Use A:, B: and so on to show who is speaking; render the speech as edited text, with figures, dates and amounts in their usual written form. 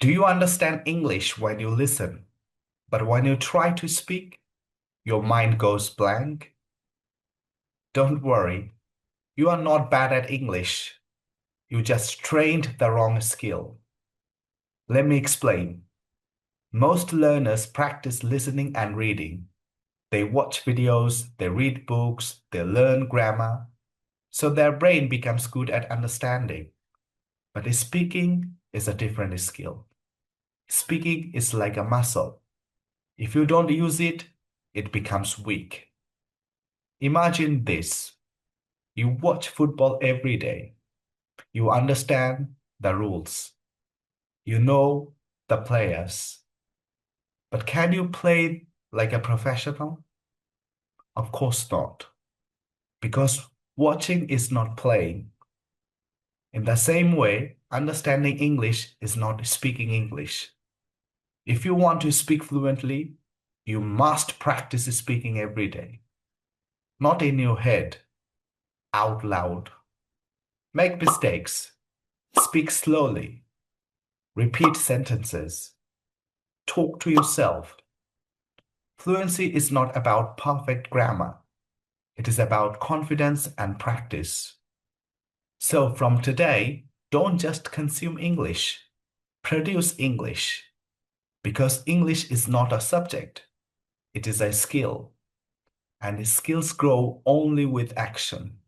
A: Do you understand English when you listen, but when you try to speak, your mind goes blank? Don't worry, you are not bad at English. You just trained the wrong skill. Let me explain. Most learners practice listening and reading. They watch videos, they read books, they learn grammar, so their brain becomes good at understanding. But speaking is a different skill. Speaking is like a muscle. If you don't use it, it becomes weak. Imagine this. You watch football every day. You understand the rules. You know the players. But can you play like a professional? Of course not. Because watching is not playing. In the same way, understanding English is not speaking English. If you want to speak fluently, you must practice speaking every day. Not in your head, out loud. Make mistakes. Speak slowly. Repeat sentences. Talk to yourself. Fluency is not about perfect grammar. It is about confidence and practice. So from today, don't just consume English. Produce English. Because English is not a subject. It is a skill. And skills grow only with action.